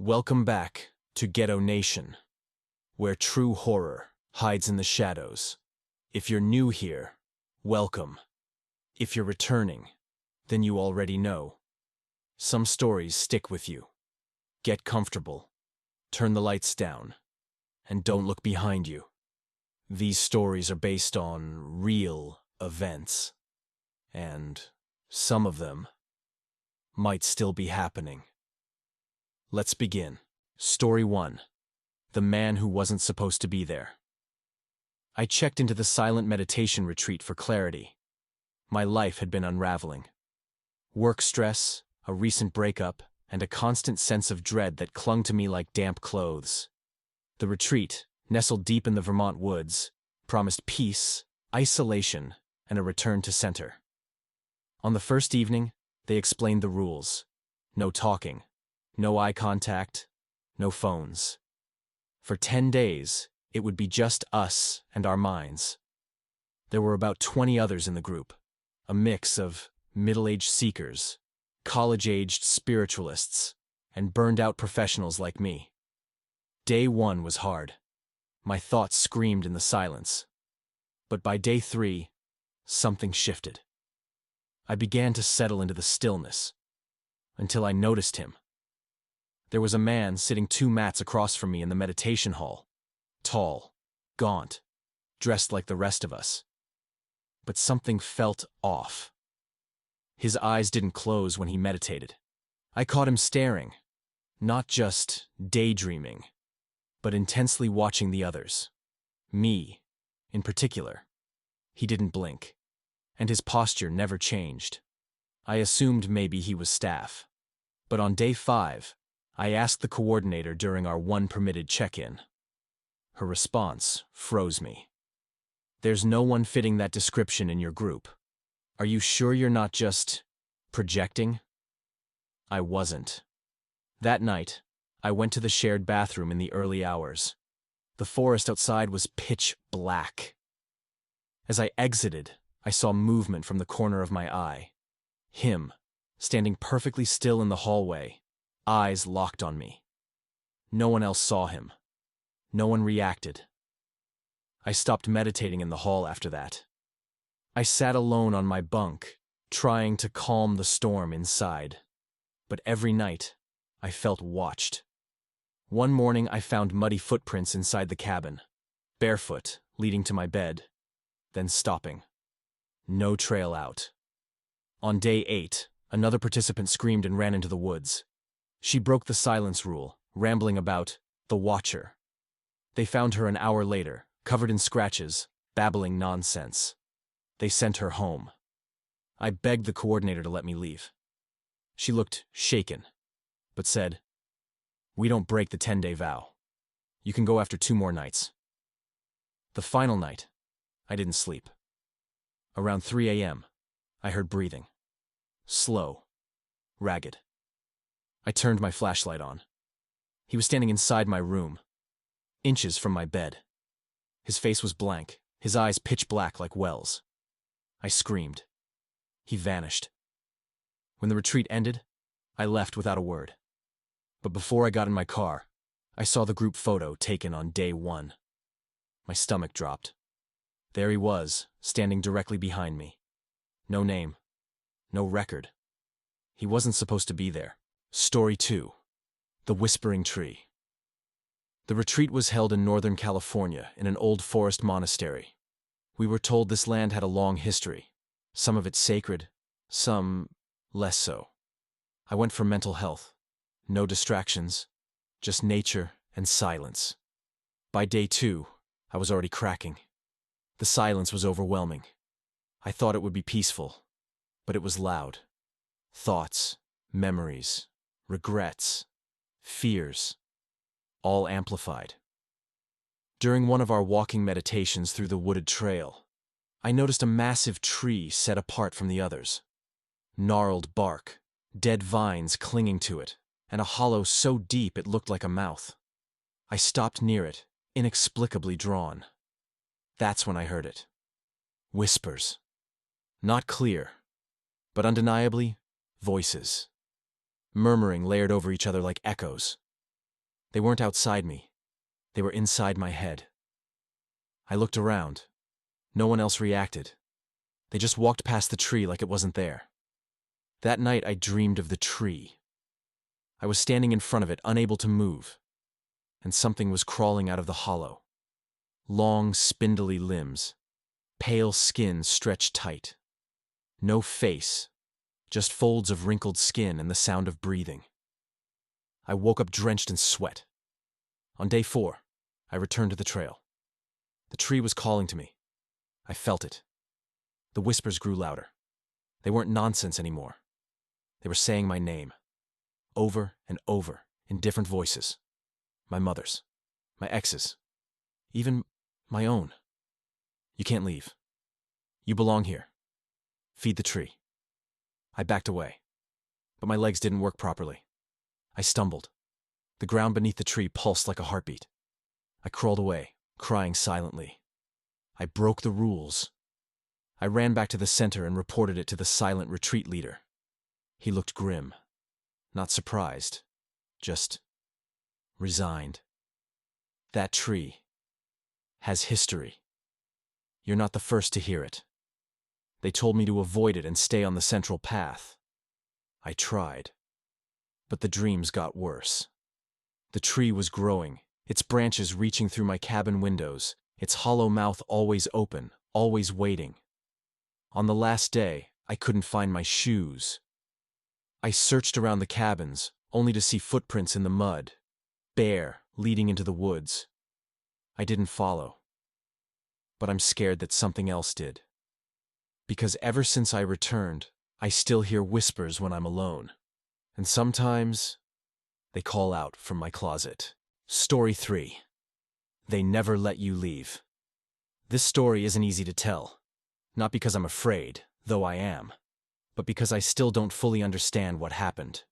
Welcome back to Ghetto Nation, where true horror hides in the shadows. If you're new here, welcome. If you're returning, then you already know. Some stories stick with you. Get comfortable, turn the lights down, and don't look behind you. These stories are based on real events, and some of them might still be happening. Let's begin. Story 1. The Man Who Wasn't Supposed to Be There. I checked into the silent meditation retreat for clarity. My life had been unraveling. Work stress, a recent breakup, and a constant sense of dread that clung to me like damp clothes. The retreat, nestled deep in the Vermont woods, promised peace, isolation, and a return to center. On the first evening, they explained the rules. No talking. No eye contact, no phones. For 10 days, it would be just us and our minds. There were about 20 others in the group, a mix of middle-aged seekers, college-aged spiritualists, and burned-out professionals like me. Day 1 was hard. My thoughts screamed in the silence. But by day 3, something shifted. I began to settle into the stillness, until I noticed him. There was a man sitting 2 mats across from me in the meditation hall. Tall, gaunt, dressed like the rest of us. But something felt off. His eyes didn't close when he meditated. I caught him staring, not just daydreaming, but intensely watching the others. Me, in particular. He didn't blink, and his posture never changed. I assumed maybe he was staff. But on day 5, I asked the coordinator during our one permitted check-in. Her response froze me. There's no one fitting that description in your group. Are you sure you're not just projecting? I wasn't. That night, I went to the shared bathroom in the early hours. The forest outside was pitch black. As I exited, I saw movement from the corner of my eye. Him, standing perfectly still in the hallway, eyes locked on me. No one else saw him. No one reacted. I stopped meditating in the hall after that. I sat alone on my bunk, trying to calm the storm inside. But every night, I felt watched. One morning, I found muddy footprints inside the cabin, barefoot, leading to my bed, then stopping. No trail out. On day 8, another participant screamed and ran into the woods. She broke the silence rule, rambling about the Watcher. They found her an hour later, covered in scratches, babbling nonsense. They sent her home. I begged the coordinator to let me leave. She looked shaken, but said, "We don't break the 10-day vow. You can go after 2 more nights." The final night, I didn't sleep. Around 3 a.m., I heard breathing. Slow, ragged. I turned my flashlight on. He was standing inside my room, inches from my bed. His face was blank, his eyes pitch black like wells. I screamed. He vanished. When the retreat ended, I left without a word. But before I got in my car, I saw the group photo taken on day 1. My stomach dropped. There he was, standing directly behind me. No name, no record. He wasn't supposed to be there. Story 2. The Whispering Tree. The retreat was held in Northern California in an old forest monastery. We were told this land had a long history, some of it sacred, some less so. I went for mental health. No distractions, just nature and silence. By day 2, I was already cracking. The silence was overwhelming. I thought it would be peaceful, but it was loud. Thoughts, memories, regrets, fears, all amplified. During one of our walking meditations through the wooded trail, I noticed a massive tree set apart from the others. Gnarled bark, dead vines clinging to it, and a hollow so deep it looked like a mouth. I stopped near it, inexplicably drawn. That's when I heard it. Whispers. Not clear, but undeniably, voices. Murmuring layered over each other like echoes. They weren't outside me. They were inside my head. I looked around. No one else reacted. They just walked past the tree like it wasn't there. That night I dreamed of the tree. I was standing in front of it, unable to move, and something was crawling out of the hollow. Long, spindly limbs, pale skin stretched tight. No face, just folds of wrinkled skin and the sound of breathing. I woke up drenched in sweat. On day 4, I returned to the trail. The tree was calling to me. I felt it. The whispers grew louder. They weren't nonsense anymore. They were saying my name, over and over, in different voices. My mother's, my ex's, even my own. You can't leave. You belong here. Feed the tree. I backed away, but my legs didn't work properly. I stumbled. The ground beneath the tree pulsed like a heartbeat. I crawled away, crying silently. I broke the rules. I ran back to the center and reported it to the silent retreat leader. He looked grim, not surprised, just resigned. That tree has history. You're not the first to hear it. They told me to avoid it and stay on the central path. I tried, but the dreams got worse. The tree was growing, its branches reaching through my cabin windows, its hollow mouth always open, always waiting. On the last day, I couldn't find my shoes. I searched around the cabins, only to see footprints in the mud, bare, leading into the woods. I didn't follow. But I'm scared that something else did. Because ever since I returned, I still hear whispers when I'm alone. And sometimes, they call out from my closet. Story 3. They never let you leave. This story isn't easy to tell. Not because I'm afraid, though I am, but because I still don't fully understand what happened,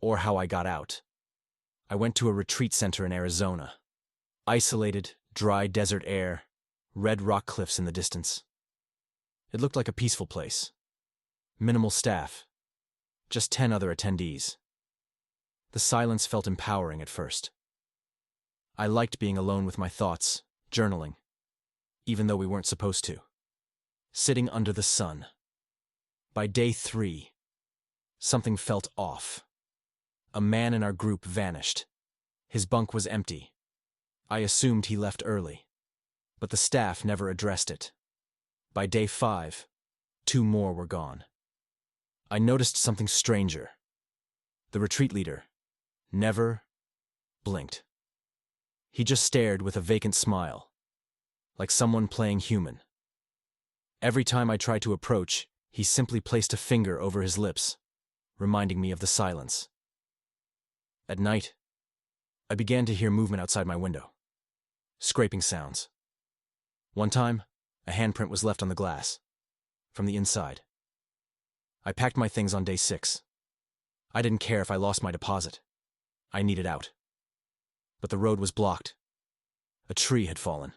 or how I got out. I went to a retreat center in Arizona. Isolated, dry desert air, red rock cliffs in the distance. It looked like a peaceful place. Minimal staff. Just 10 other attendees. The silence felt empowering at first. I liked being alone with my thoughts, journaling, even though we weren't supposed to. Sitting under the sun. By day 3, something felt off. A man in our group vanished. His bunk was empty. I assumed he left early, but the staff never addressed it. By day 5, 2 more were gone. I noticed something stranger. The retreat leader never blinked. He just stared with a vacant smile, like someone playing human. Every time I tried to approach, he simply placed a finger over his lips, reminding me of the silence. At night, I began to hear movement outside my window. Scraping sounds. One time, a handprint was left on the glass, from the inside. I packed my things on day 6. I didn't care if I lost my deposit. I needed out. But the road was blocked. A tree had fallen.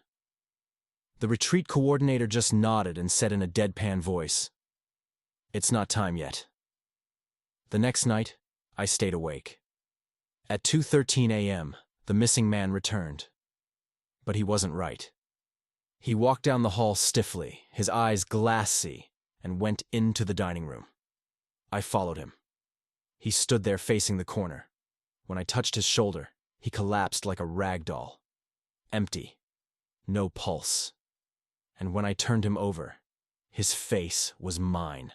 The retreat coordinator just nodded and said in a deadpan voice, "It's not time yet." The next night, I stayed awake. At 2:13 a.m., the missing man returned. But he wasn't right. He walked down the hall stiffly, his eyes glassy, and went into the dining room. I followed him. He stood there facing the corner. When I touched his shoulder, he collapsed like a rag doll. Empty. No pulse. And when I turned him over, his face was mine.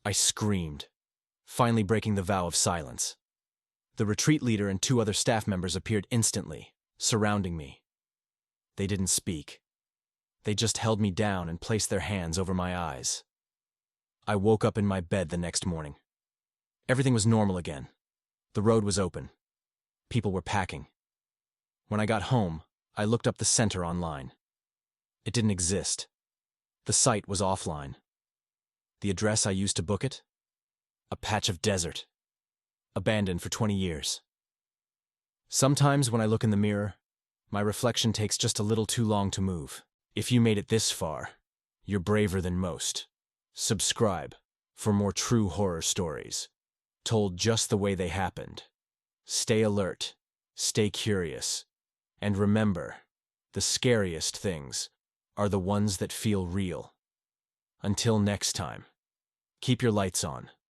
I screamed, finally breaking the vow of silence. The retreat leader and 2 other staff members appeared instantly, surrounding me. They didn't speak. They just held me down and placed their hands over my eyes. I woke up in my bed the next morning. Everything was normal again. The road was open. People were packing. When I got home, I looked up the center online. It didn't exist. The site was offline. The address I used to book it? A patch of desert. Abandoned for 20 years. Sometimes when I look in the mirror, my reflection takes just a little too long to move. If you made it this far, you're braver than most. Subscribe for more true horror stories, told just the way they happened. Stay alert. stay curious, and remember, the scariest things are the ones that feel real. Until next time, keep your lights on.